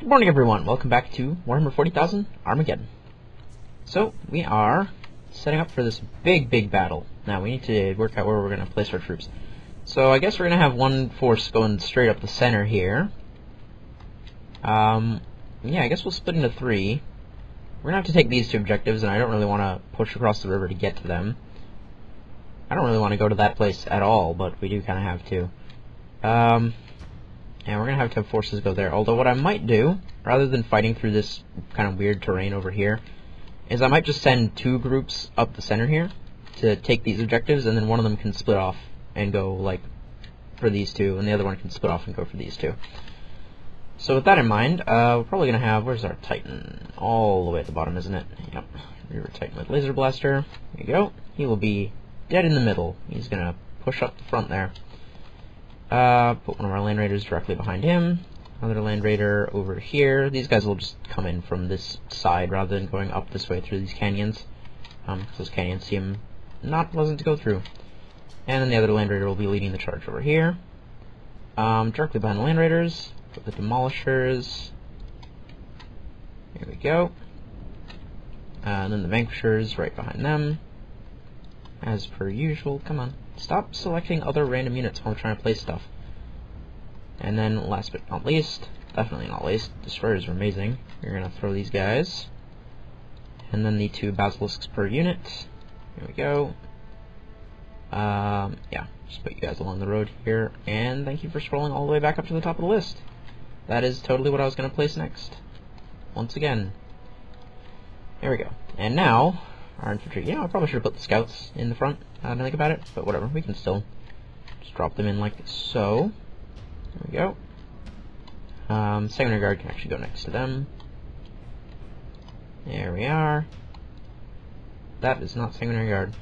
Good morning, everyone. Welcome back to Warhammer 40,000 Armageddon. So, we are setting up for this big battle. Now, we need to work out where we're going to place our troops. So, I guess we're going to have one force going straight up the center here. Yeah, I guess we'll split into three. We're going to have to take these two objectives, and I don't really want to push across the river to get to them. I don't really want to go to that place at all, but we do kind of have to. And we're going to have forces go there. Although what I might do, rather than fighting through this kind of weird terrain over here, is I might just send two groups up the center here to take these objectives, and then one of them can split off and go, like, for these two, and the other one can split off and go for these two. So with that in mind, we're probably going to have, where's our Titan? All the way at the bottom, isn't it? Yep. Rear Titan with Laser Blaster. There you go. He will be dead in the middle. He's going to push up the front there. Put one of our Land Raiders directly behind him. Another Land Raider over here. These guys will just come in from this side rather than going up this way through these canyons. Because those canyons seem not pleasant to go through. And then the other Land Raider will be leading the charge over here. Directly behind the Land Raiders. Put the Demolishers. Here we go. And then the Vanquishers right behind them. As per usual. Come on. Stop selecting other random units while I'm trying to place stuff. And then, last but not least, definitely not least, Destroyers are amazing. We're going to throw these guys. And then the two Basilisks per unit. Here we go. Yeah, just put you guys along the road here. And thank you for scrolling all the way back up to the top of the list. That is totally what I was going to place next. Once again. There we go. And now, our infantry. You know, I probably should have put the scouts in the front. I didn't think about it, but whatever. We can still just drop them in like so. There we go. Secondary Guard can actually go next to them. There we are. That is not Secondary Guard.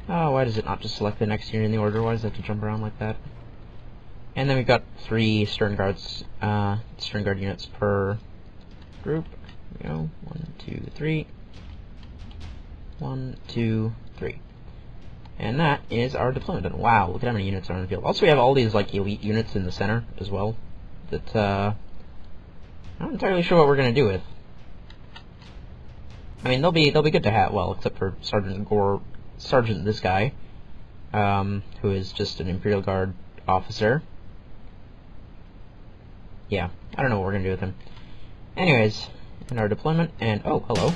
Oh, why does it not just select the next unit in the order? Why does it have to jump around like that? And then we've got 3 Stern Guards, Stern Guard units per group. There we go. 1, 2, 3. 1, 2, 3. And that is our deployment done. Wow, look at how many units are on the field. Also, we have all these, like, elite units in the center as well that, I'm not entirely sure what we're going to do with. I mean, they'll be good to have, well, except for Sergeant this guy, who is just an Imperial Guard officer. Yeah, I don't know what we're going to do with him. Anyways, in our deployment, and, oh, hello.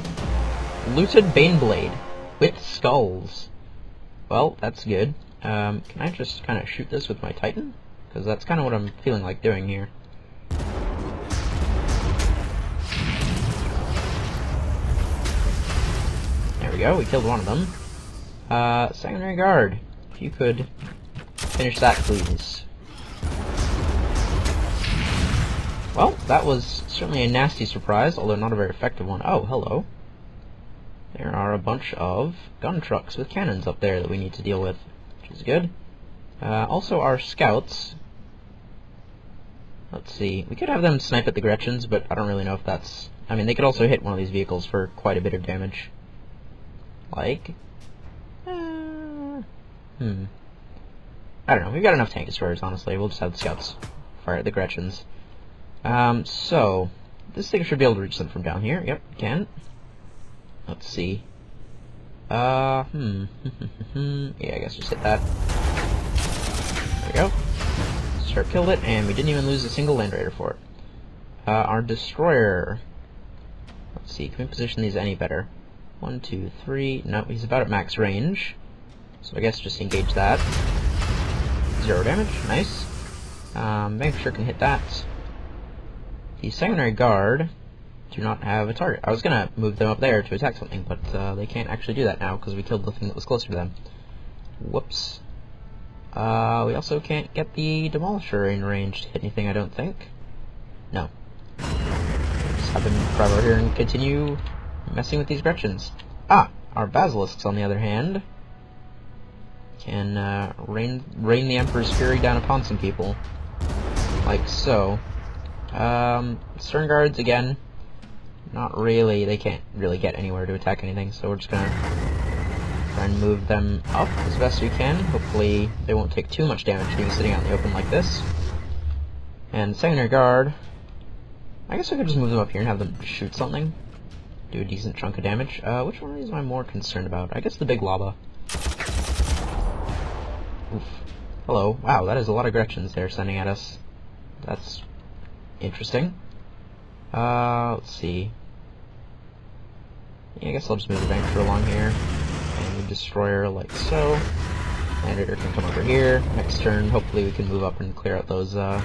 Looted Baneblade with skulls. Well, that's good. Can I just kind of shoot this with my Titan? Because that's kind of what I'm feeling like doing here. There we go, we killed one of them. Secondary Guard, if you could finish that, please. Well, that was certainly a nasty surprise, although not a very effective one. Oh, hello. There are a bunch of gun trucks with cannons up there that we need to deal with, which is good. Also, our scouts. Let's see. We could have them snipe at the Gretchens, but I don't really know if that's... I mean, they could also hit one of these vehicles for quite a bit of damage. Like... I don't know. We've got enough tank destroyers, honestly. We'll just have the scouts fire at the Gretchens. So... This thing should be able to reach them from down here. Yep, it can. Let's see. Yeah, I guess just hit that. There we go. Sharp killed it, and we didn't even lose a single Land Raider for it. Our Destroyer. Let's see, can we position these any better? 1, 2, 3. No, he's about at max range. So I guess just engage that. 0 damage, nice. Vanquisher can hit that. The Secondary Guard do not have a target. I was gonna move them up there to attack something, but they can't actually do that now because we killed the thing that was closer to them. Whoops. We also can't get the Demolisher in range to hit anything, I don't think. No. Just have them drive over here and continue messing with these Gretchens. Ah! Our Basilisks, on the other hand, can rain the Emperor's Fury down upon some people. Like so. Stern Guards, again, not really, they can't really get anywhere to attack anything, so we're just gonna try and move them up as best we can. Hopefully they won't take too much damage being sitting out in the open like this. And secondary guard, I guess I could just move them up here and have them shoot something. Do a decent chunk of damage. Which one of these am I more concerned about? I guess the big lava. Oof. Hello. Wow, that is a lot of Gretchens they're sending at us. That's interesting. Let's see. Yeah, I guess I'll just move the Vanquisher along here. And the Destroyer like so. Landrader can come over here. Next turn, hopefully we can move up and clear out those, up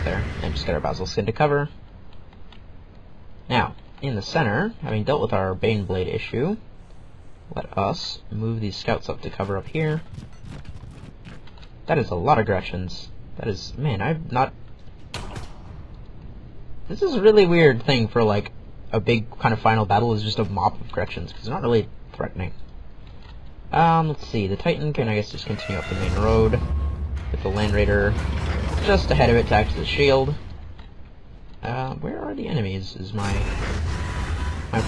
there. And just get our Basilisk into cover. Now, in the center, having dealt with our Baneblade issue, let us move these scouts up to cover up here. That is a lot of Gretchens. That is, man, I've not... This is a really weird thing for, like, a big kind of final battle is just a mob of Gretchens, because they're not really threatening. Let's see, the Titan can, I guess, just continue up the main road, with the Land Raider just ahead of it to act as a shield. Where are the enemies, is my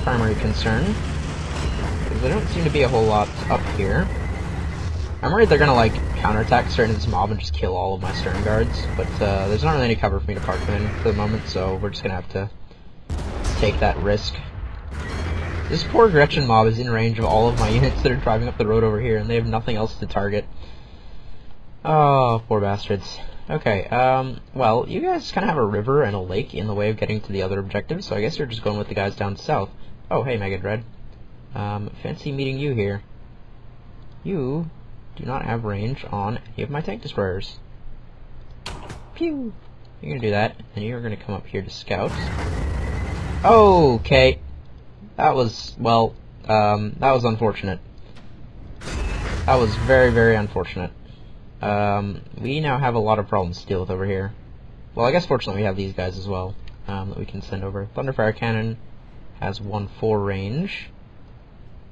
primary concern, because there don't seem to be a whole lot up here. I'm worried they're gonna, like, counterattack straight into this mob and just kill all of my stern guards, but there's not really any cover for me to park them in for the moment, so we're just gonna have to take that risk. This poor Gretchen mob is in range of all of my units that are driving up the road over here, and they have nothing else to target. Oh, poor bastards. Okay, well, you guys kind of have a river and a lake in the way of getting to the other objectives, so I guess you're just going with the guys down south. Oh, hey, Mega Dread. Fancy meeting you here. You do not have range on any of my tank destroyers. Pew! You're gonna do that, and you're gonna come up here to scout. Okay. That was, well, that was unfortunate. That was very, very unfortunate. We now have a lot of problems to deal with over here. Well, I guess fortunately we have these guys as well, that we can send over. Thunderfire Cannon has 1-4 range.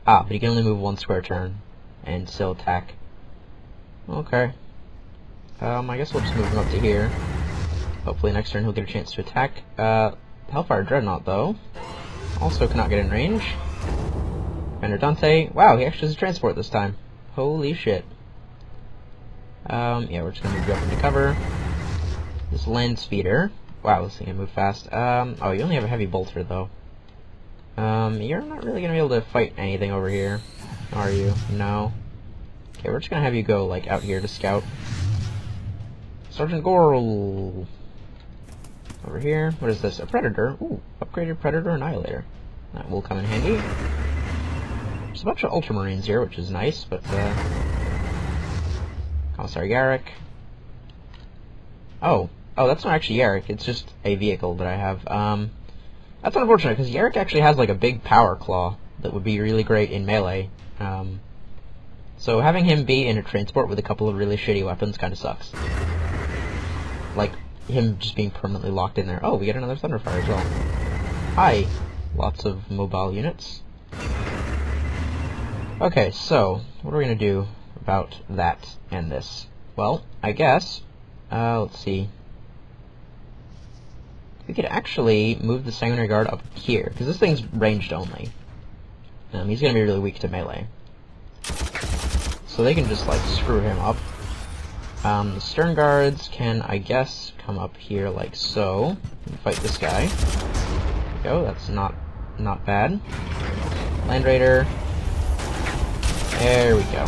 Ah, but he can only move 1 square turn, and still attack. Okay. I guess we'll just move him up to here. Hopefully next turn he'll get a chance to attack. Hellfire Dreadnought, though, also cannot get in range. Commander Dante, wow, he actually has a transport this time. Holy shit. Yeah, we're just gonna move you up into cover. This land speeder. Wow, this thing can move fast. Oh, you only have a heavy bolter, though. You're not really gonna be able to fight anything over here, are you? No. Okay, we're just gonna have you go, like, out here to scout. Sergeant Gorl! Over here. What is this? A Predator. Ooh, upgraded Predator Annihilator. That will come in handy. There's a bunch of Ultramarines here, which is nice, but, Commissar Yarrick. Oh, that's not actually Yarrick, it's just a vehicle that I have. That's unfortunate, because Yarrick actually has, like, a big power claw that would be really great in melee. So having him be in a transport with a couple of really shitty weapons kind of sucks. Like, him just being permanently locked in there. Oh, we get another Thunderfire as well. Hi! Lots of mobile units. Okay, so, what are we gonna do about that and this? Well, I guess, let's see. We could actually move the Sanguinary Guard up here, because this thing's ranged only. He's gonna be really weak to melee. So they can just, like, screw him up. The Stern Guards can, I guess, come up here like so, and fight this guy. There we go, that's not bad. Land Raider. There we go.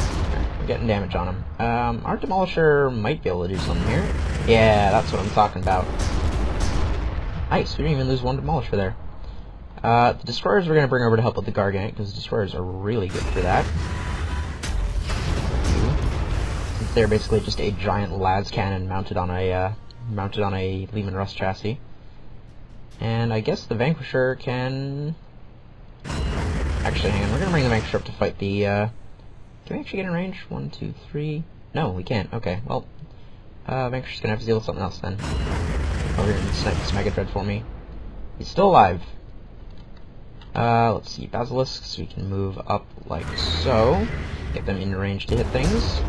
We're getting damage on him. Our Demolisher might be able to do something here. Yeah, that's what I'm talking about. Nice, we didn't even lose 1 Demolisher there. The Destroyers we're going to bring over to help with the Gargant, because Destroyers are really good for that. Since they're basically just a giant las cannon mounted on a Lehman Russ chassis. And I guess the Vanquisher can... Actually, hang on, we're going to bring the Vanquisher up to fight the, Can we actually get in range? 1, 2, 3... No, we can't. Okay, well, Vanquisher's going to have to deal with something else then. Oh, here, snipe this Mega Dread for me. He's still alive. Let's see, Basilisks, we can move up like so. Get them in range to hit things.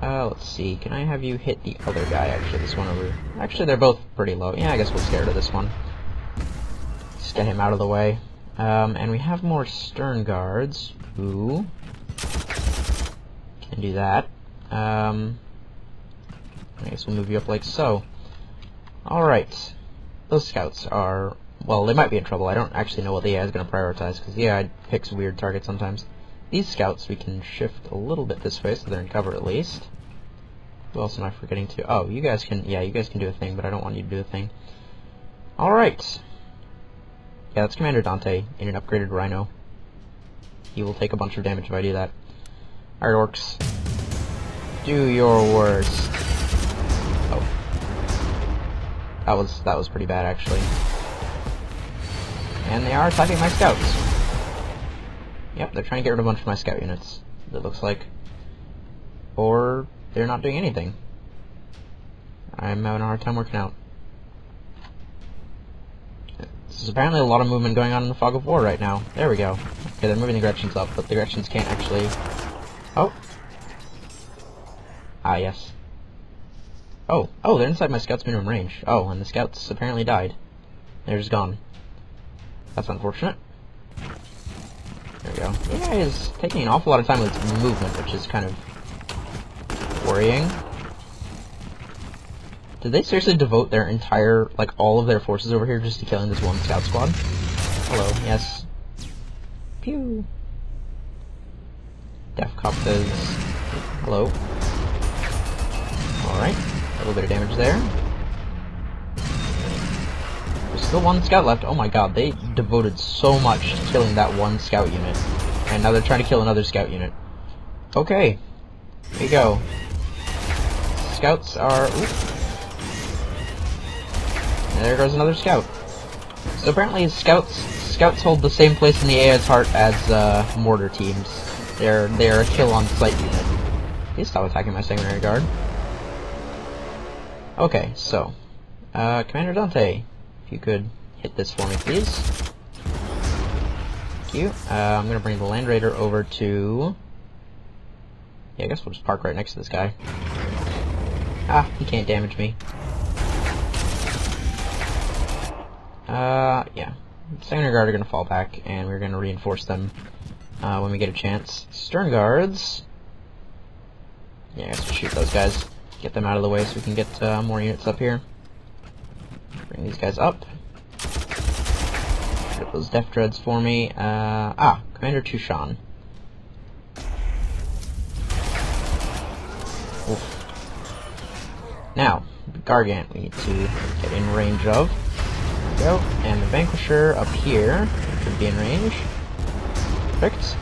Let's see, can I have you hit the other guy, actually, this one over... Actually, they're both pretty low. Yeah, I guess we'll scare rid of this one. Just get him out of the way. And we have more Stern Guards, who... can do that. I guess we'll move you up like so. Alright. Those scouts are... well, they might be in trouble. I don't actually know what the AI is going to prioritize, because the AI picks weird targets sometimes. These scouts, we can shift a little bit this way, so they're in cover at least. Who else am I forgetting to? Oh, you guys can... yeah, you guys can do a thing, but I don't want you to do a thing. Alright. Yeah, that's Commander Dante in an upgraded Rhino. He will take a bunch of damage if I do that. Alright, orcs. Do your worst. Oh. That was pretty bad, actually. And they are attacking my scouts. Yep, they're trying to get rid of a bunch of my scout units, it looks like. Or they're not doing anything. I'm having a hard time working out. There's apparently a lot of movement going on in the Fog of War right now. There we go. Okay, they're moving the Gretchens up, but the Gretchens can't actually... oh. Ah, yes. Oh, they're inside my scout's minimum range. Oh, and the scouts apparently died. They're just gone. That's unfortunate. There we go. The AI is taking an awful lot of time with its movement, which is kind of worrying. Did they seriously devote their entire, like, all of their forces over here just to killing this one scout squad? Hello, yes. Pew! Def Cop says... hello. Alright, a little bit of damage there. There's still one scout left. Oh my god, they devoted so much to killing that one scout unit. And now they're trying to kill another scout unit. Okay, here you go. Scouts are... oops. And there goes another scout. So apparently scouts hold the same place in the AI's heart as mortar teams. They're a kill on sight unit. Please stop attacking my secondary guard. Okay, so Commander Dante, if you could hit this for me, please. Thank you. I'm gonna bring the Land Raider over to... yeah, I guess we'll just park right next to this guy. Ah, he can't damage me. Yeah. Secondary Guard are gonna fall back, and we're gonna reinforce them when we get a chance. Stern Guards... yeah, I guess we'll shoot those guys. Get them out of the way so we can get more units up here. Bring these guys up. Get those Def Dreads for me. Commander Tushan. Oof. Now, the Gargant we need to get in range of. Go, and the Vanquisher up here should be in range. Perfect.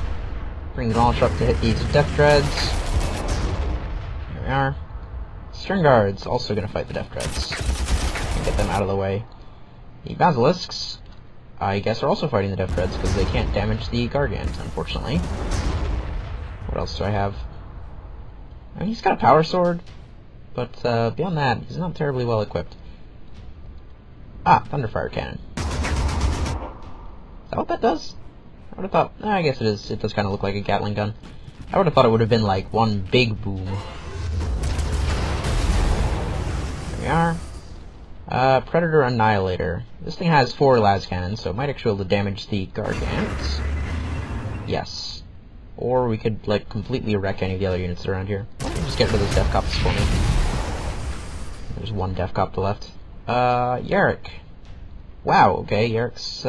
Bring the Demolish up to hit these Def Dreads. Here we are. Stern Guards also gonna fight the Def Dreads. And get them out of the way. The Basilisks, I guess, are also fighting the Def Dreads because they can't damage the Gargant, unfortunately. What else do I have? I mean, he's got a power sword, but beyond that, he's not terribly well equipped. Ah, Thunderfire Cannon. Is that what that does? I would have thought... I guess it is. It does kind of look like a Gatling gun. I would have thought it would have been like one big boom. There we are. Predator Annihilator. This thing has 4 las cannons, so it might actually be able to damage the Gargants. Yes. Or we could, like, completely wreck any of the other units around here. Why don't you just get rid of those Def Cops for me? There's one Def Cop left. Yarrick. Wow, okay, Yarrick's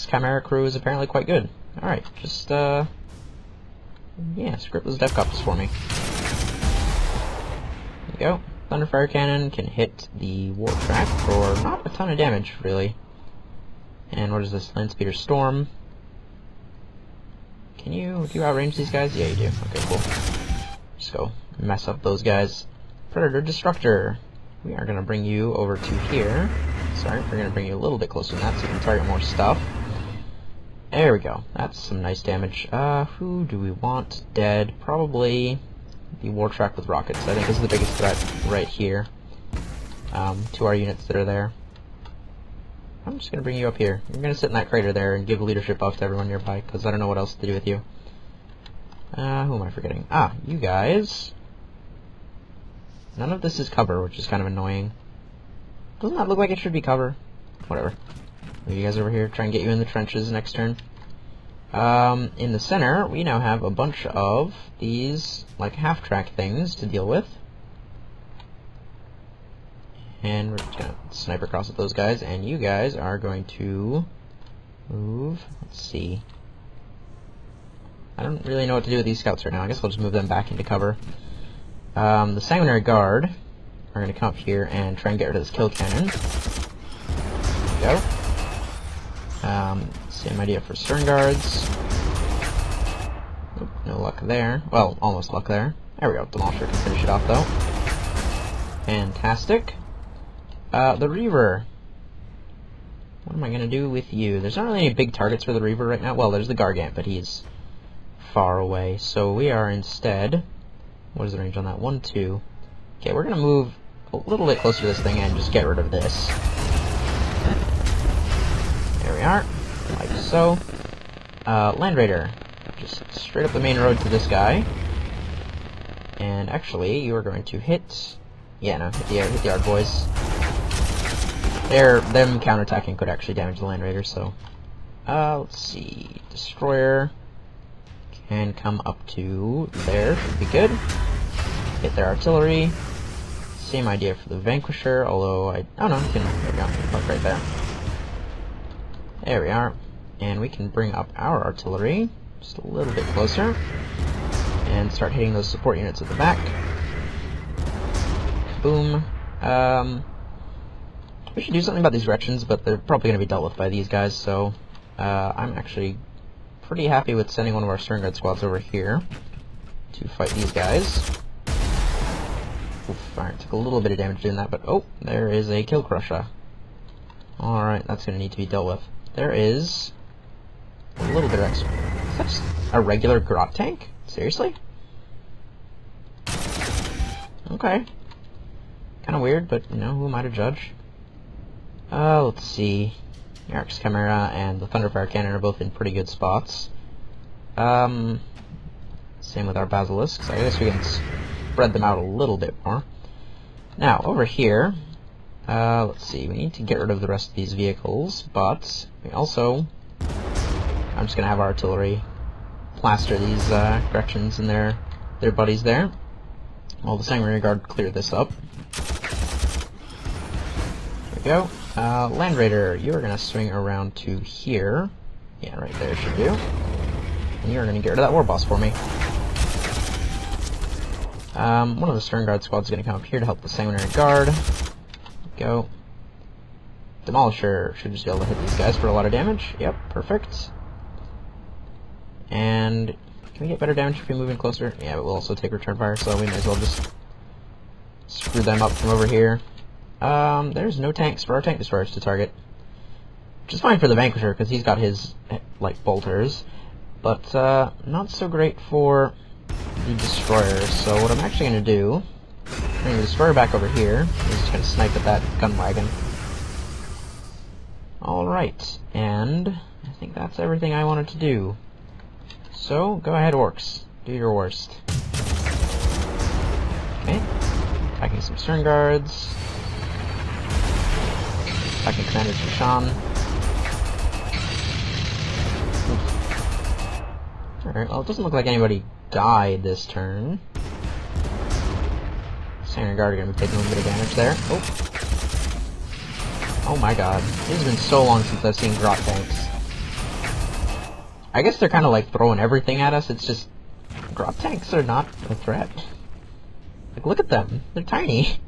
Chimera crew is apparently quite good. Alright, just, yeah, script those Def Cops for me. There we go. Thunderfire Cannon can hit the War Track for not a ton of damage, really. And what is this? Landspeeder Storm. Do you outrange these guys? Yeah, you do. Okay, cool. Just go mess up those guys. Predator Destructor. We are going to bring you over to here. Sorry, we're going to bring you a little bit closer than that so you can target more stuff. There we go. That's some nice damage. Who do we want dead? Probably the War Track with rockets. I think this is the biggest threat right here to our units that are there. I'm just going to bring you up here. You're going to sit in that crater there and give a leadership buff to everyone nearby, because I don't know what else to do with you. Who am I forgetting? Ah, you guys. None of this is cover, which is kind of annoying. Doesn't that look like it should be cover? Whatever. Move you guys over here, try and get you in the trenches next turn. In the center, we now have a bunch of these, like, half-track things to deal with. And we're just gonna sniper across at those guys, and you guys are going to move. Let's see. I don't really know what to do with these scouts right now. I guess we'll just move them back into cover. The Sanguinary Guard are going to come up here and try and get rid of this kill cannon. There we go. Same idea for Stern Guards. Oop, no luck there. Well, almost luck there. There we go. Demolisher can finish it off, though. Fantastic. The Reaver. What am I going to do with you? There's not really any big targets for the Reaver right now. Well, there's the Gargant, but he's far away. So we are instead... What is the range on that? 1, 2. Okay, we're going to move a little bit closer to this thing and just get rid of this. There we are. Like so. Land Raider. Just straight up the main road to this guy. And actually, you are going to hit... Yeah, no, hit the Ard boys. Them counterattacking could actually damage the Land Raider, so... let's see... Destroyer... can come up to there, should be good. Hit their artillery. Same idea for the Vanquisher, although I... Oh no, there we go, look right there. There we are. And we can bring up our artillery just a little bit closer. And start hitting those support units at the back. Boom. We should do something about these Gretchens, but they're probably going to be dealt with by these guys, so... I'm actually... pretty happy with sending one of our Stern Guard squads over here to fight these guys. Oof, alright, took a little bit of damage doing that, but oh, there is a Kill Crusher. Alright, that's going to need to be dealt with. There is a little bit of extra. Is that just a regular Grot tank? Seriously? Okay. Kind of weird, but, you know, who am I to judge? Let's see. Yark's Chimera and the Thunderfire Cannon are both in pretty good spots. Same with our Basilisks. I guess we can spread them out a little bit more. Now, over here, let's see, we need to get rid of the rest of these vehicles, but we also... I'm just going to have our artillery plaster these Gretchens and their buddies there. While the Sanguinary Guard clear this up. There we go. Land Raider, you are going to swing around to here. Yeah, right there should do. And you are going to get rid of that War Boss for me. One of the Stern Guard squads is going to come up here to help the Sanguinary Guard. Go. Demolisher should just be able to hit these guys for a lot of damage. Yep, perfect. And can we get better damage if we move in closer? Yeah, but we'll also take return fire, so we may as well just screw them up from over here. There's no tanks for our tank destroyers to target. Which is fine for the Vanquisher, because he's got his, like, bolters. But, not so great for the destroyers. So what I'm actually going to do, bring the destroyer back over here. I'm just going to snipe at that gun wagon. Alright, and I think that's everything I wanted to do. So, go ahead, Orcs. Do your worst. Okay. Attacking some Stern Guards. Attacking Commander Chushan. Alright, well, it doesn't look like anybody died this turn. Sanguinary Guard are going to be taking a little bit of damage there. Oh my god. It has been so long since I've seen Grot tanks. I guess they're kind of like throwing everything at us, it's just... Grot tanks are not a threat. Like, look at them. They're tiny.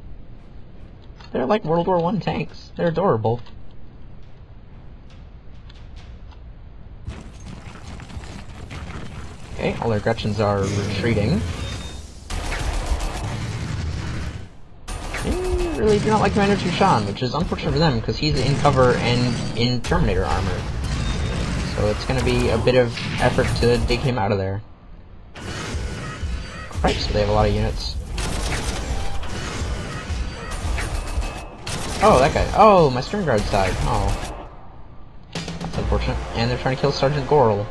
They're like World War I tanks. They're adorable. Okay, all their Gretchens are retreating. They really do not like Commander Chushan, which is unfortunate for them, because he's in cover and in Terminator armor. So it's going to be a bit of effort to dig him out of there. Right, so they have a lot of units. Oh, that guy. Oh, my Stern Guards died. Oh. That's unfortunate. And they're trying to kill Sergeant Gorl.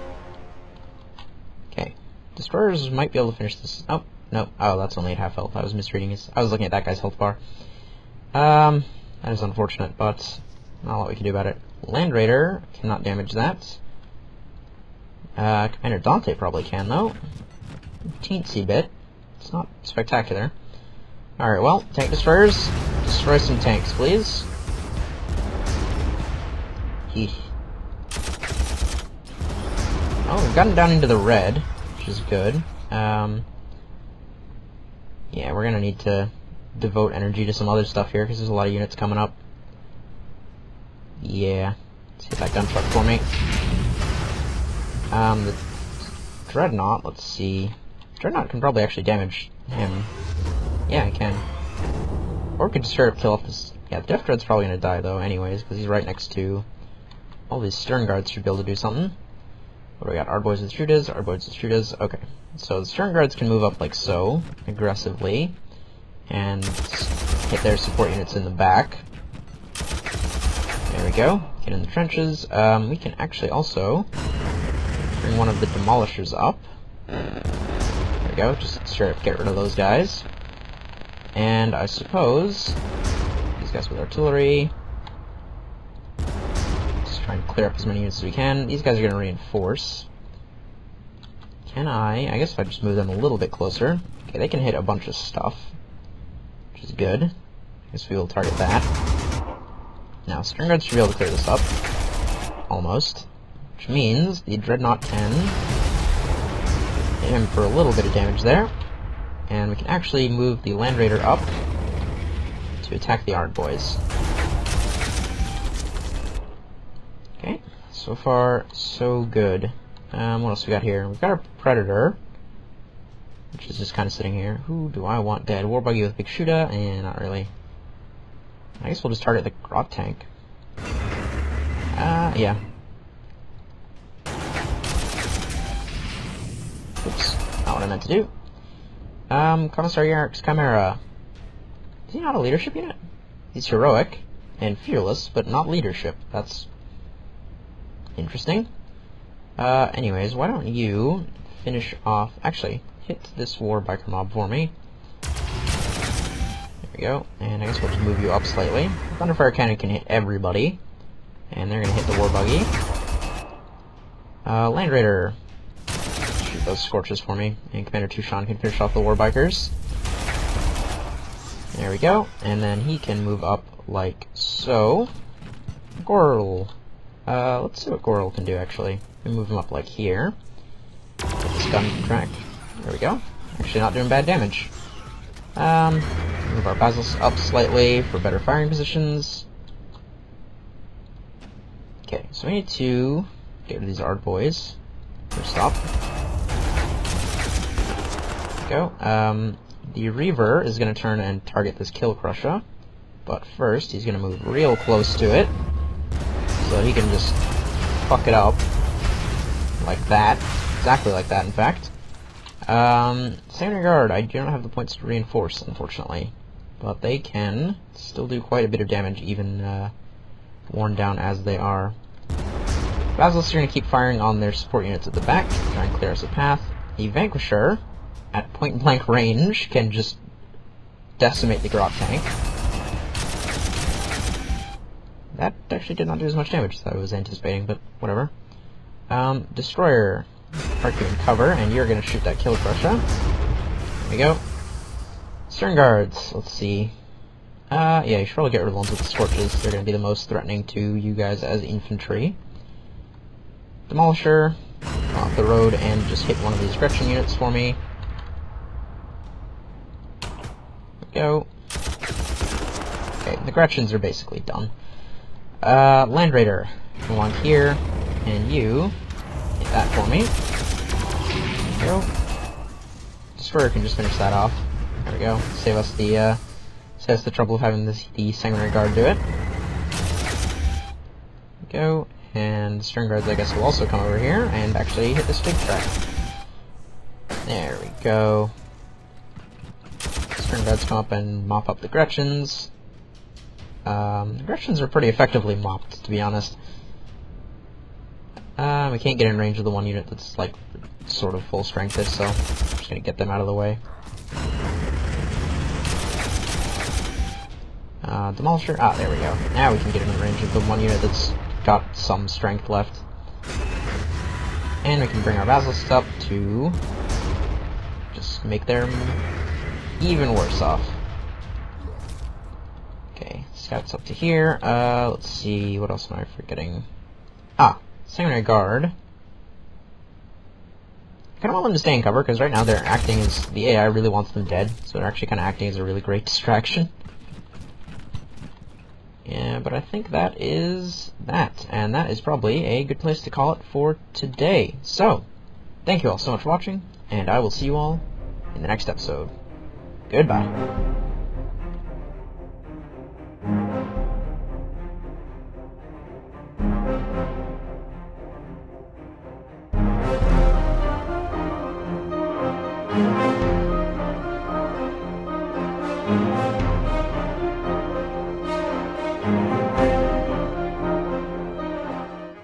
Okay. Destroyers might be able to finish this. Oh, no. Oh, that's only at half health. I was misreading his... I was looking at that guy's health bar. That is unfortunate, but not a lot we can do about it. Land Raider cannot damage that. Commander Dante probably can, though. Teensy bit. It's not spectacular. Alright, well, tank destroyers, destroy some tanks, please. Eeh. Oh, we've gotten down into the red, which is good. Yeah, we're gonna need to devote energy to some other stuff here, because there's a lot of units coming up. Yeah. Let's hit that gun truck for me. The Dreadnought, let's see. Dreadnought can probably actually damage him. Yeah, I can. Or we could straight up kill off this... Yeah, the Death Dread's probably gonna die, though, anyways, because he's right next to... All these Stern Guards should be able to do something. What do we got? Ardboys with Shooters, Ardboys with Shooters. Okay. So the Stern Guards can move up like so, aggressively, and hit their support units in the back. There we go. Get in the trenches. We can actually also bring one of the Demolishers up. There we go. Just straight up get rid of those guys. And I suppose these guys with artillery. Just try and clear up as many units as we can. These guys are going to reinforce. Can I guess if I just move them a little bit closer. Okay, they can hit a bunch of stuff, which is good. I guess we will target that. Now, Stern Guards should be able to clear this up. Almost. Which means the Dreadnought can hit him for a little bit of damage there. And we can actually move the Land Raider up to attack the Ardboys. Okay, so far, so good. What else we got here? We've got our Predator, which is just kind of sitting here. Who do I want dead? War Buggy with Big Shooter? Not really. I guess we'll just target the Grot Tank. Yeah. Oops, not what I meant to do. Commissar Yarrick's Chimera. Is he not a leadership unit? He's heroic and fearless, but not leadership. That's interesting. Anyways, why don't you finish off... Actually, hit this War Biker mob for me. There we go. And I guess we'll just move you up slightly. Thunderfire Cannon can hit everybody. And they're going to hit the War Buggy. Land Raider. Shoot those Scorches for me. And Commander Tushan can finish off the War Bikers. There we go. And then he can move up like so. Gorl. Let's see what Gorl can do, actually. We move him up like here. Get this gun track. There we go. Actually not doing bad damage. Move our Basils up slightly for better firing positions. Okay, so we need to get rid of these Ardboys. First off. There we go. The Reaver is going to turn and target this Kill Crusher. But first, he's going to move real close to it. So he can just fuck it up. Like that. Exactly like that, in fact. Standard Guard, I do not have the points to reinforce, unfortunately. But they can still do quite a bit of damage, even worn down as they are. Basilisk are going to keep firing on their support units at the back, try and clear us a path. The Vanquisher, at point-blank range, can just decimate the Grot Tank. That actually did not do as much damage as I was anticipating, but whatever. Destroyer, park you in cover, and you're going to shoot that Kill Crusher. There we go. Stern Guards, let's see. Yeah, you should probably get rid of the ones with the Scorches. They're going to be the most threatening to you guys as infantry. Demolisher, off the road, and just hit one of these Gretchen units for me. There we go. Okay, the Gretchens are basically done. Land Raider, come along here, and you hit that for me. There we go. Destroyer can just finish that off. There we go. Save us the trouble of having the Sanguinary Guard do it. There we go. And Stern Guards, I guess, will also come over here and actually hit this big track. There we go. Stern Guards come up and mop up the Gretchens. The Gretchens are pretty effectively mopped, to be honest. We can't get in range of the one unit that's, like, sort of full strength-ish, so I'm just gonna get them out of the way. Demolisher. Ah, there we go. Now we can get in range of the one unit that's got some strength left. And we can bring our Basilisks up to just make them even worse off. Scouts up to here. Let's see, what else am I forgetting? Ah, Sanguinary Guard. I kind of want them to stay in cover, because right now they're acting as... the AI really wants them dead, so they're actually kind of acting as a really great distraction. Yeah, but I think that is that, and that is probably a good place to call it for today. So, thank you all so much for watching, and I will see you all in the next episode. Goodbye.